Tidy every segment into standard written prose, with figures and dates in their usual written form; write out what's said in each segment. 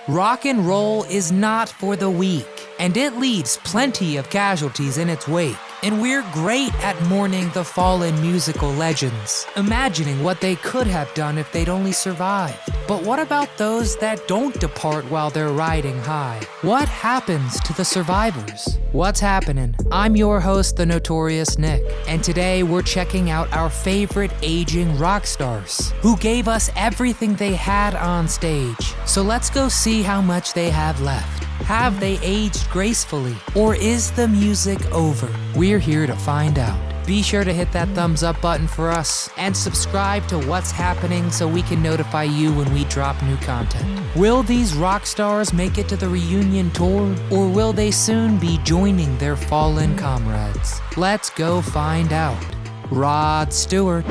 Rock and roll is not for the weak, and it leaves plenty of casualties in its wake. And we're great at mourning the fallen musical legends, imagining what they could have done if they'd only survived. But what about those that don't depart while they're riding high? What happens to the survivors? What's happening? I'm your host, the Notorious Nick, and today we're checking out our favorite aging rock stars, who gave us everything they had on stage. So let's go see how much they have left. Have they aged gracefully, or is the music over? We're here to find out. Be sure to hit that thumbs up button for us and subscribe to What's Happening so we can notify you when we drop new content. Will these rock stars make it to the reunion tour, or will they soon be joining their fallen comrades? Let's go find out. Rod Stewart.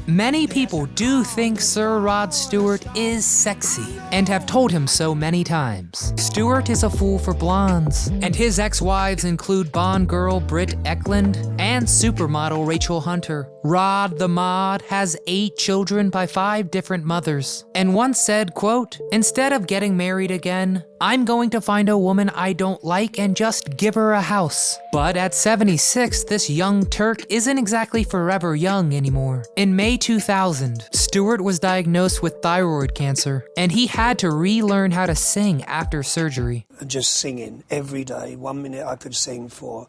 Many people do think Sir Rod Stewart is sexy, and have told him so many times. Stewart is a fool for blondes, and his ex-wives include Bond girl Britt Ekland and supermodel Rachel Hunter. Rod the Mod has 8 children by 5 different mothers, and once said, quote, "Instead of getting married again, I'm going to find a woman I don't like and just give her a house." But at 76, this young Turk isn't exactly forever young anymore. In May 2000, Stewart was diagnosed with thyroid cancer, and he had to relearn how to sing after surgery. Just singing every day. 1 minute I could sing for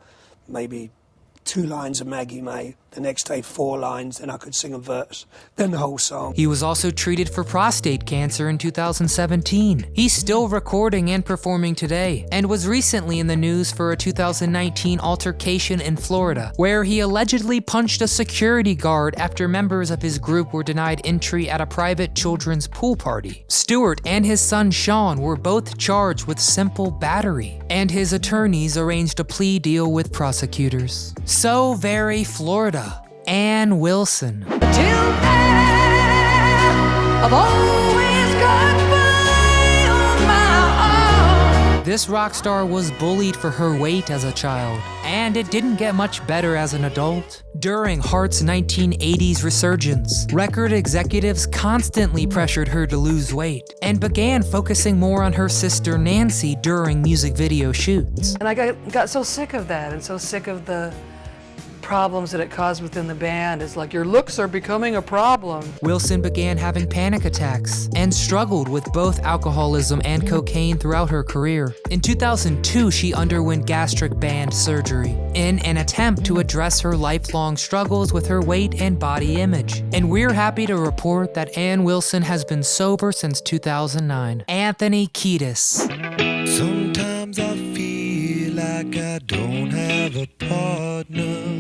maybe 2 lines of Maggie May, the next day 4 lines, then I could sing a verse, then the whole song. He was also treated for prostate cancer in 2017. He's still recording and performing today, and was recently in the news for a 2019 altercation in Florida, where he allegedly punched a security guard after members of his group were denied entry at a private children's pool party. Stewart and his son Sean were both charged with simple battery, and his attorneys arranged a plea deal with prosecutors. So very Florida. Ann Wilson. Till now, I've always got by on my own. This rock star was bullied for her weight as a child, and it didn't get much better as an adult. During Heart's 1980s resurgence, record executives constantly pressured her to lose weight, and began focusing more on her sister Nancy during music video shoots. And I got so sick of that, and so sick of the problems that it caused within the band. It's like, your looks are becoming a problem. Wilson began having panic attacks and struggled with both alcoholism and cocaine throughout her career. In 2002, she underwent gastric band surgery in an attempt to address her lifelong struggles with her weight and body image. And we're happy to report that Ann Wilson has been sober since 2009. Anthony Kiedis. Sometimes I feel like I don't have a partner.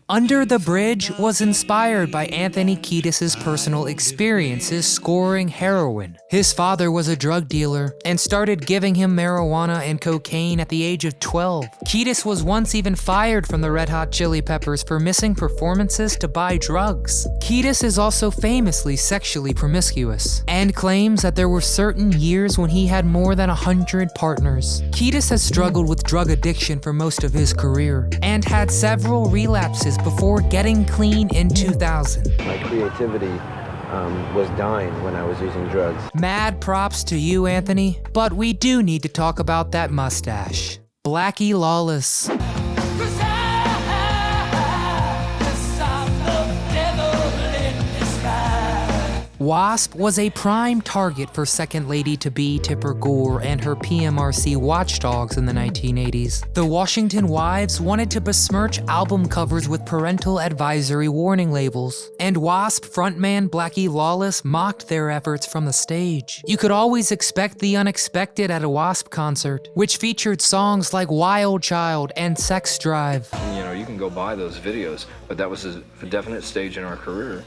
Under the Bridge was inspired by Anthony Kiedis' personal experiences scoring heroin. His father was a drug dealer and started giving him marijuana and cocaine at the age of 12. Kiedis was once even fired from the Red Hot Chili Peppers for missing performances to buy drugs. Kiedis is also famously sexually promiscuous and claims that there were certain years when he had more than 100 partners. Kiedis has struggled with drug addiction for most of his career and had several relapses before getting clean in 2000. My creativity was dying when I was using drugs. Mad props to you, Anthony, but we do need to talk about that mustache. Blacky Lawless. Wasp was a prime target for Second Lady-to-be Tipper Gore and her PMRC watchdogs in the 1980s. The Washington Wives wanted to besmirch album covers with parental advisory warning labels, and Wasp frontman Blacky Lawless mocked their efforts from the stage. You could always expect the unexpected at a Wasp concert, which featured songs like Wild Child and Sex Drive. You know, you can go buy those videos, but that was a definite stage in our career.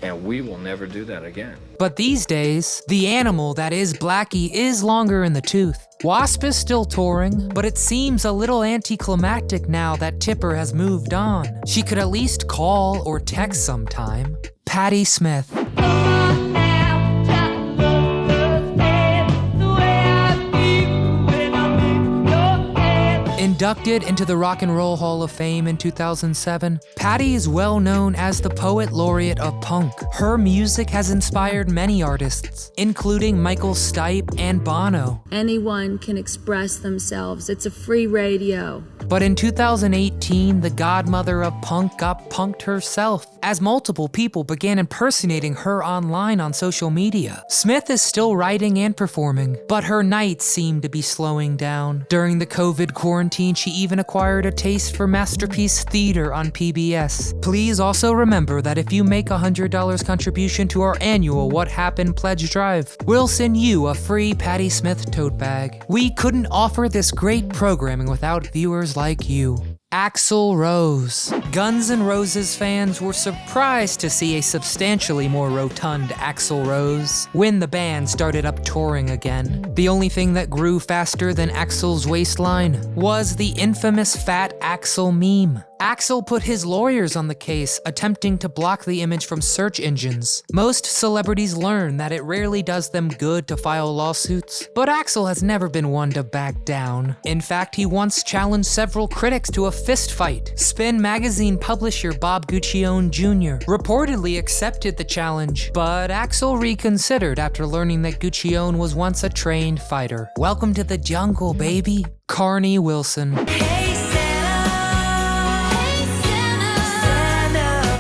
And we will never do that again. But these days, the animal that is Blacky is longer in the tooth. Wasp is still touring, but it seems a little anticlimactic now that Tipper has moved on. She could at least call or text sometime. Patti Smith. In Inducted into the Rock and Roll Hall of Fame in 2007, Patti is well known as the poet laureate of punk. Her music has inspired many artists, including Michael Stipe and Bono. Anyone can express themselves. It's a free radio. But in 2018, the godmother of punk got punked herself, as multiple people began impersonating her online on social media. Smith is still writing and performing, but her nights seem to be slowing down. During the COVID quarantine, she even acquired a taste for masterpiece theater on PBS. Please also remember that if you make a $100 contribution to our annual What Happened pledge drive, we'll send you a free Patti Smith tote bag. We couldn't offer this great programming without viewers like you. Axl Rose. Guns N' Roses fans were surprised to see a substantially more rotund Axl Rose when the band started up touring again. The only thing that grew faster than Axl's waistline was the infamous Fat Axl meme. Axl put his lawyers on the case, attempting to block the image from search engines. Most celebrities learn that it rarely does them good to file lawsuits, but Axl has never been one to back down. In fact, he once challenged several critics to a fist fight. Spin magazine publisher Bob Guccione Jr. reportedly accepted the challenge, but Axl reconsidered after learning that Guccione was once a trained fighter. Welcome to the jungle, baby. Carnie Wilson.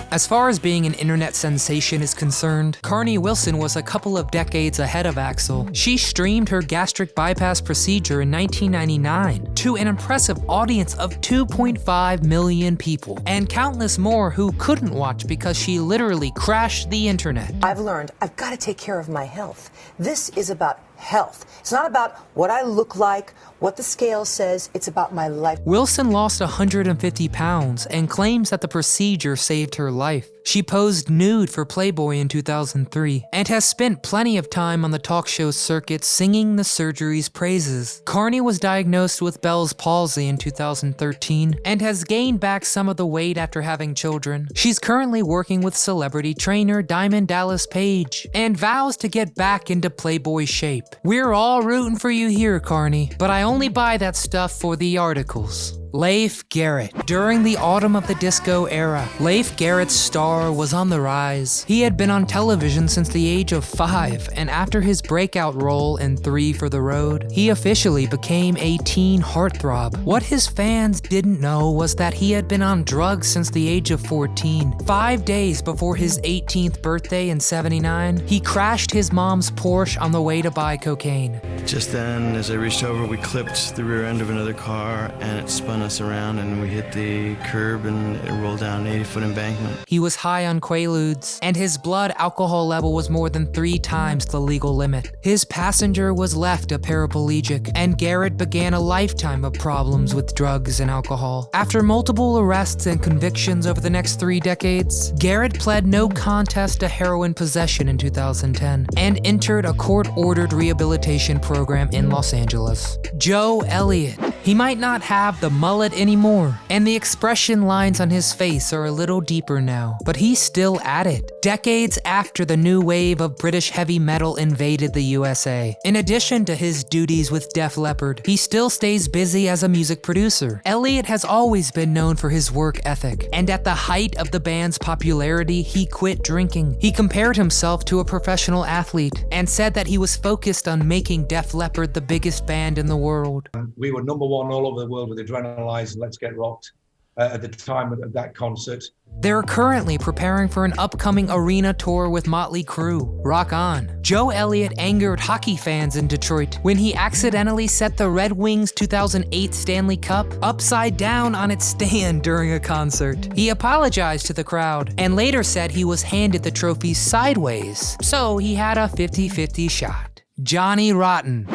As far as being an internet sensation is concerned, Carnie Wilson was a couple of decades ahead of Axl. She streamed her gastric bypass procedure in 1999 to an impressive audience of 2.5 million people, and countless more who couldn't watch because she literally crashed the internet. I've learned I've got to take care of my health. This is about health. It's not about what I look like, what the scale says, it's about my life. Wilson lost 150 pounds and claims that the procedure saved her life. She posed nude for Playboy in 2003 and has spent plenty of time on the talk show circuit singing the surgery's praises. Carnie was diagnosed with Bell's palsy in 2013 and has gained back some of the weight after having children. She's currently working with celebrity trainer Diamond Dallas Page and vows to get back into Playboy shape. We're all rooting for you here, Carnie, but I only buy that stuff for the articles. Leif Garrett. During the autumn of the disco era, Leif Garrett's star was on the rise. He had been on television since the age of 5, and after his breakout role in 3 for the Road, he officially became a teen heartthrob. What his fans didn't know was that he had been on drugs since the age of 14. 5 days before his 18th birthday in '79, he crashed his mom's Porsche on the way to buy cocaine. Just then, as I reached over, we clipped the rear end of another car, and it spun us around, and we hit the curb, and it rolled down an 80-foot embankment. He was high on Quaaludes, and his blood alcohol level was more than 3 times the legal limit. His passenger was left a paraplegic, and Garrett began a lifetime of problems with drugs and alcohol. After multiple arrests and convictions over the next 3 decades, Garrett pled no contest to heroin possession in 2010 and entered a court-ordered rehabilitation program in Los Angeles. Joe Elliott. He might not have the mullet anymore, and the expression lines on his face are a little deeper now, but he's still at it, decades after the new wave of British heavy metal invaded the USA. In addition to his duties with Def Leppard, he still stays busy as a music producer. Elliott has always been known for his work ethic, and at the height of the band's popularity, he quit drinking. He compared himself to a professional athlete, and said that he was focused on making Def Leppard the biggest band in the world. We were number 1 all over the world with Adrenalize and Let's Get Rocked at the time of that concert. They're currently preparing for an upcoming arena tour with Motley Crue. Rock on. Joe Elliott angered hockey fans in Detroit when he accidentally set the Red Wings 2008 Stanley Cup upside down on its stand during a concert. He apologized to the crowd and later said he was handed the trophy sideways, so he had a 50-50 shot. Johnny Rotten.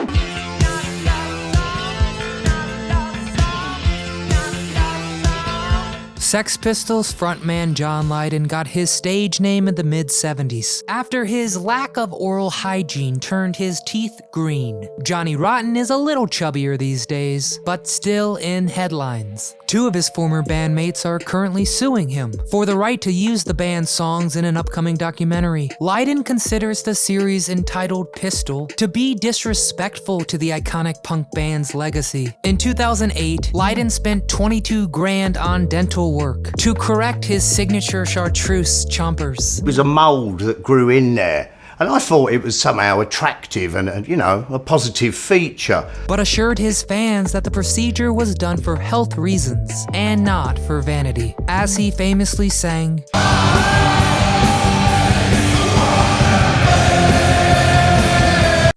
Sex Pistols frontman John Lydon got his stage name in the mid-70s after his lack of oral hygiene turned his teeth green. Johnny Rotten is a little chubbier these days, but still in headlines. Two of his former bandmates are currently suing him for the right to use the band's songs in an upcoming documentary. Lydon considers the series entitled Pistol to be disrespectful to the iconic punk band's legacy. In 2008, Lydon spent $22,000 on dental work to correct his signature chartreuse chompers. It was a mould that grew in there. And I thought it was somehow attractive and, a positive feature. But assured his fans that the procedure was done for health reasons and not for vanity. As he famously sang,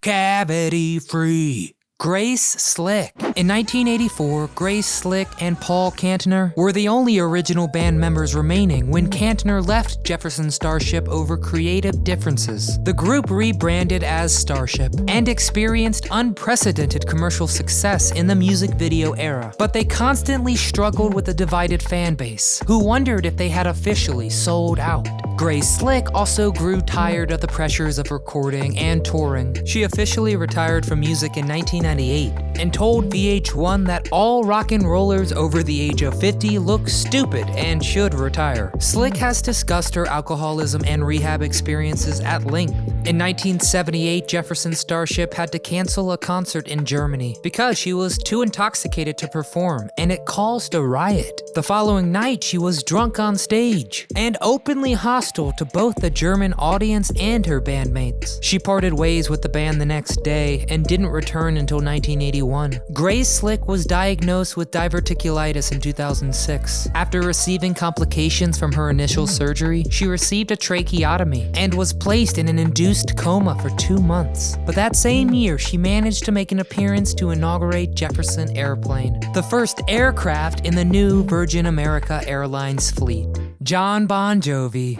"Cavity free." Grace Slick. In 1984, Grace Slick and Paul Kantner were the only original band members remaining when Kantner left Jefferson Starship over creative differences. The group rebranded as Starship and experienced unprecedented commercial success in the music video era, but they constantly struggled with a divided fan base, who wondered if they had officially sold out. Grace Slick also grew tired of the pressures of recording and touring. She officially retired from music in 1998 and told VH1 that all rock and rollers over the age of 50 look stupid and should retire. Slick has discussed her alcoholism and rehab experiences at length. In 1978, Jefferson Starship had to cancel a concert in Germany because she was too intoxicated to perform, and it caused a riot. The following night, she was drunk on stage and openly hostile to both the German audience and her bandmates. She parted ways with the band the next day and didn't return until 1981. Grace Slick was diagnosed with diverticulitis in 2006. After receiving complications from her initial surgery, she received a tracheotomy and was placed in an induced coma for 2 months. But that same year, she managed to make an appearance to inaugurate Jefferson Airplane, the first aircraft in the new Virgin America Airlines fleet. John Bon Jovi.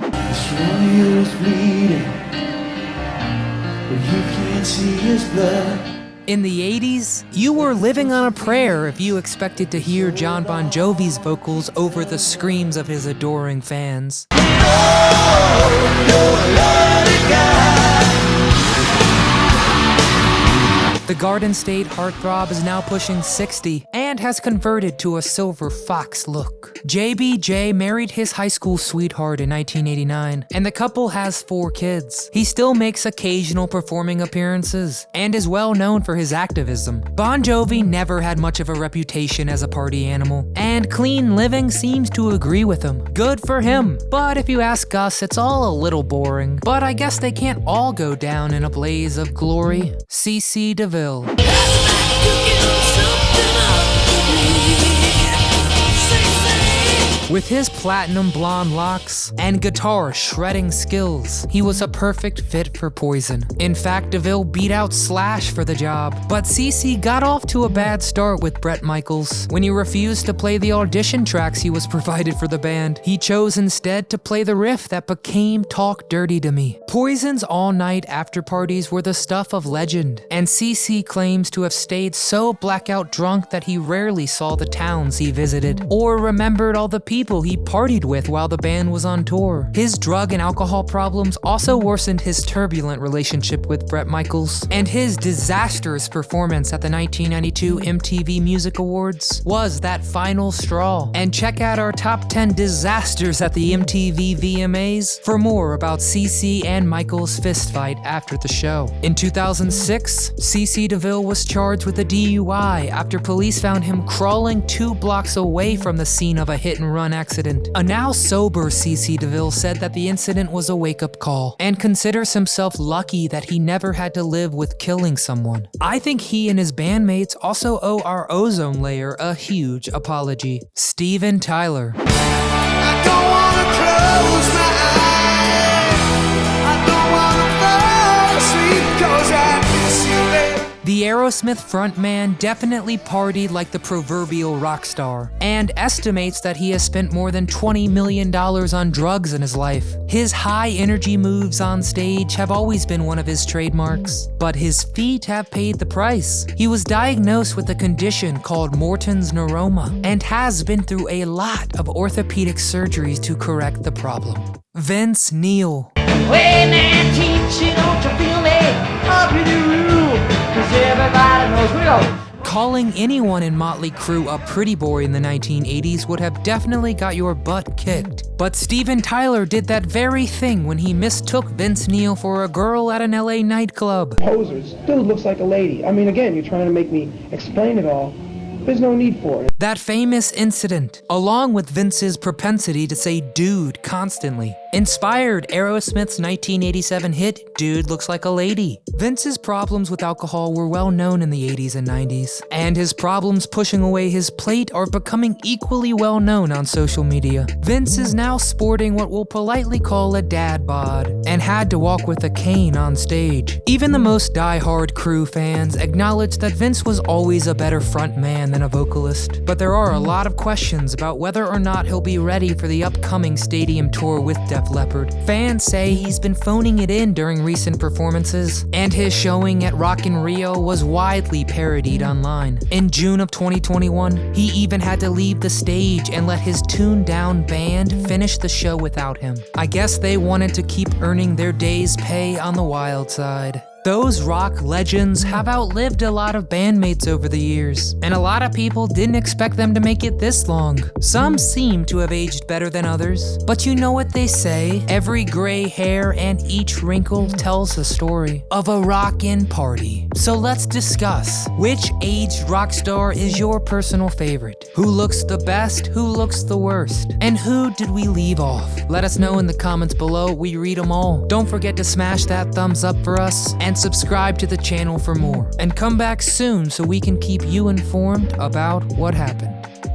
In the 80s, you were living on a prayer if you expected to hear John Bon Jovi's vocals over the screams of his adoring fans. The Garden State heartthrob is now pushing 60 and has converted to a silver fox look. JBJ married his high school sweetheart in 1989, and the couple has 4 kids. He still makes occasional performing appearances and is well known for his activism. Bon Jovi never had much of a reputation as a party animal, and clean living seems to agree with him. Good for him. But if you ask us, it's all a little boring. But I guess they can't all go down in a blaze of glory. CC DeVille. With his platinum blonde locks and guitar shredding skills, he was a perfect fit for Poison. In fact, DeVille beat out Slash for the job, but CC got off to a bad start with Bret Michaels. When he refused to play the audition tracks he was provided for the band, he chose instead to play the riff that became Talk Dirty to Me. Poison's all-night after parties were the stuff of legend, and CC claims to have stayed so blackout drunk that he rarely saw the towns he visited, or remembered all the people he partied with while the band was on tour. His drug and alcohol problems also worsened his turbulent relationship with Bret Michaels, and his disastrous performance at the 1992 MTV Music Awards was that final straw. And check out our top 10 disasters at the MTV VMAs for more about CC and Michaels' fistfight after the show. In 2006, CC DeVille was charged with a DUI after police found him crawling 2 blocks away from the scene of a hit-and-run accident. A now sober CC DeVille said that the incident was a wake-up call and considers himself lucky that he never had to live with killing someone. I think he and his bandmates also owe our ozone layer a huge apology. Steven Tyler. I don't wanna close my eyes. I don't wanna fall asleep 'cause I miss you, baby. The Aerosmith frontman definitely partied like the proverbial rock star, and estimates that he has spent more than $20 million on drugs in his life. His high-energy moves on stage have always been one of his trademarks, but his feet have paid the price. He was diagnosed with a condition called Morton's neuroma, and has been through a lot of orthopedic surgeries to correct the problem. Vince Neil. Hey man, teach you, don't you feel me? Up in the room, 'cause everybody knows we go. Calling anyone in Motley Crue a pretty boy in the 1980s would have definitely got your butt kicked. But Steven Tyler did that very thing when he mistook Vince Neil for a girl at an LA nightclub. Posers, dude looks like a lady. I mean, again, you're trying to make me explain it all. There's no need for it. That famous incident, along with Vince's propensity to say dude constantly, inspired Aerosmith's 1987 hit, Dude Looks Like a Lady. Vince's problems with alcohol were well known in the 80s and 90s, and his problems pushing away his plate are becoming equally well known on social media. Vince is now sporting what we'll politely call a dad bod, and had to walk with a cane on stage. Even the most die-hard Crue fans acknowledge that Vince was always a better front man than a vocalist, but there are a lot of questions about whether or not he'll be ready for the upcoming stadium tour with Def Leppard. Fans say he's been phoning it in during recent performances, and his showing at Rock in Rio was widely parodied online. In June of 2021, he even had to leave the stage and let his tuned-down band finish the show without him. I guess they wanted to keep earning their day's pay on the wild side. Those rock legends have outlived a lot of bandmates over the years, and a lot of people didn't expect them to make it this long. Some seem to have aged better than others, but you know what they say, every gray hair and each wrinkle tells a story of a rockin' party. So let's discuss, which aged rock star is your personal favorite? Who looks the best? Who looks the worst? And who did we leave off? Let us know in the comments below, we read them all. Don't forget to smash that thumbs up for us, and subscribe to the channel for more. And come back soon so we can keep you informed about what happened.